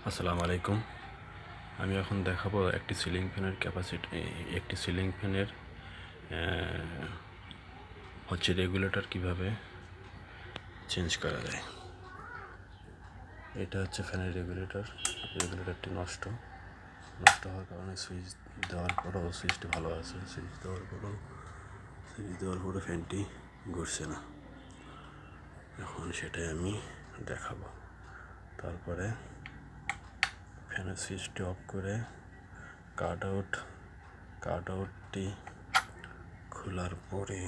আসসালামু আলাইকুম। আমি এখন দেখাবো একটি সিলিং ফ্যানের ক্যাপাসিটি, একটি সিলিং ফ্যানের রেগুলেটর কিভাবে চেঞ্জ করা যায়। এটা হচ্ছে ফ্যানের রেগুলেটরটি নষ্ট হওয়ার কারণে সুইচ দেওয়ার পরও সুইচটি ভালো আছে, সুইচ দেওয়ার পরও ফ্যানটি ঘুরছে না। এখন সেটাই আমি দেখাবো। তারপরে ফ্যানের সুইচটি অফ করে কাট আউটটি খোলার পরে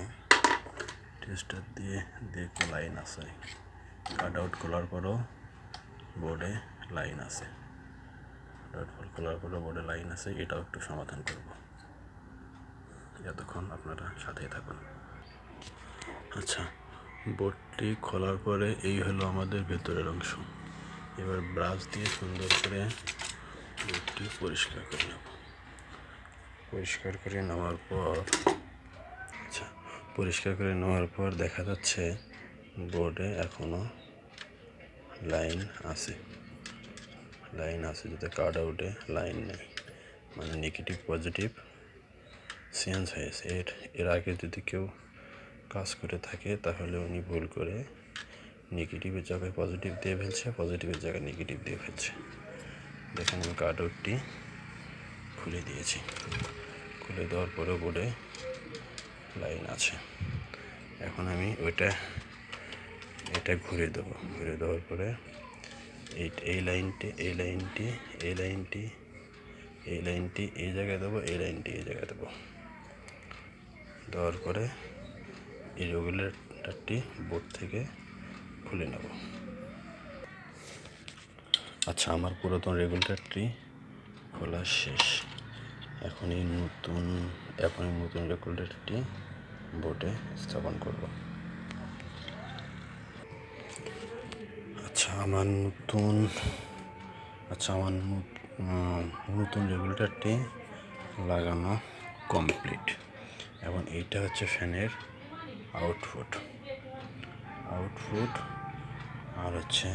টেস্টার দিয়ে দেখবো লাইন আছে। কাট আউট খোলার পরও বোর্ডে লাইন আছে। এটাও একটু সমাধান করব। এতক্ষণ আপনারা সাথেই থাকুন। আচ্ছা, বোর্ডটি খোলার পরে এই হলো আমাদের ভেতরের অংশ। এবার ব্রাশ দিয়ে সুন্দর করে বোর্ডটি পরিষ্কার করে নেব। পরিষ্কার করে নেওয়ার পর দেখা যাচ্ছে বোর্ডে এখনো লাইন আছে, যাতে কাট আউটে লাইন নেই, মানে নেগেটিভ পজিটিভ চেঞ্জ হয়েছে। এর আগে যদি কেউ কাজ করে থাকে তাহলে উনি ভুল করে নেগেটিভের জায়গায় পজিটিভ দিয়ে ফেলছে, পজিটিভের জায়গায় নেগেটিভ দিয়ে ফেলছে। দেখুন, আমি কাট আউটটি খুলে দিয়েছি। খুলে দেওয়ার পরে বোর্ডে লাইন আছে। এখন আমি এটা ঘুরে দেবো। ঘুরে দেওয়ার পরে এই লাইনটি এই জায়গায় দেবো, এই লাইনটি এই জায়গায় দেবো। দেওয়ার পরে এই রেগুলেটরটি বোর্ড থেকে খুলে নেব। আচ্ছা, আমার পুরাতন রেগুলেটরটি খোলা শেষ। এখন এই নতুন রেগুলেটরটি বোর্ডে স্থাপন করব। আমার নতুন রেগুলেটরটি লাগানো কমপ্লিট। এখন এইটা হচ্ছে ফ্যানের আউটপুট। আর হচ্ছে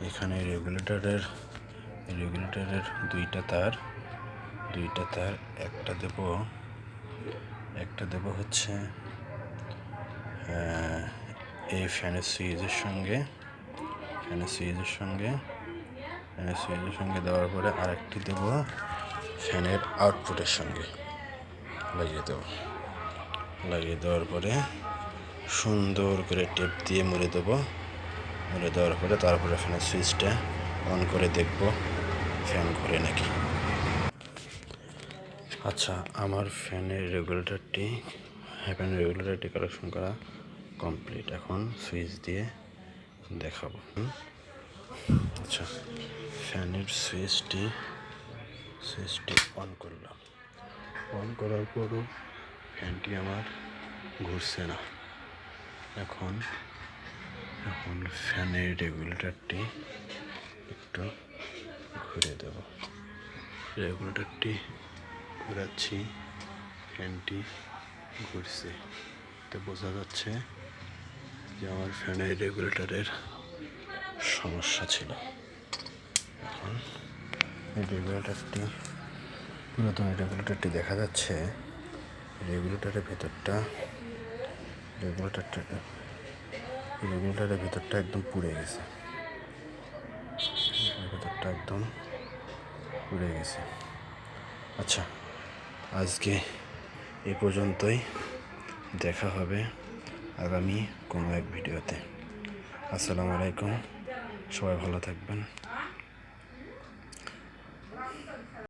এখানে রেগুলেটরের দুইটা তার একটা দেব হচ্ছে এই ফ্যানের সুইচের সঙ্গে দেওয়ার পরে আরেকটি দেব ফ্যানের আউটপুটের সঙ্গে লাগিয়ে দেওয়ার পরে সুন্দর করে টেপ দিয়ে মুড়ে দেওয়ার পরে তারপরে ফ্যানের সুইচটা অন করে দেখব ফ্যান ঘুরে নাকি। আচ্ছা, আমার ফ্যানের রেগুলেটরটি কালেকশন করা কমপ্লিট। এখন সুইচ দিয়ে দেখাবো। আচ্ছা, ফ্যানের সুইচটি অন করলাম। অন করার পরও ফ্যানটি আমার ঘুরছে না। এখন ফ্যানের রেগুলেটরটি একটু ঘুরে দেব। রেগুলেটরটি ঘোরাচ্ছি, ফ্যানটি ঘুরছে। তো বোঝা যাচ্ছে যে আমার ফ্যানের রেগুলেটরের সমস্যা ছিল। এখন এই পুরাতন রেগুলেটরটি দেখা যাচ্ছে রেগুলেটরের ভেতরটা একদম পুড়ে গেছে। আচ্ছা, আজকে এই পর্যন্তই। দেখা হবে আগামী কোনো এক ভিডিওতে। আসসালামু আলাইকুম, সবাই ভালো থাকবেন।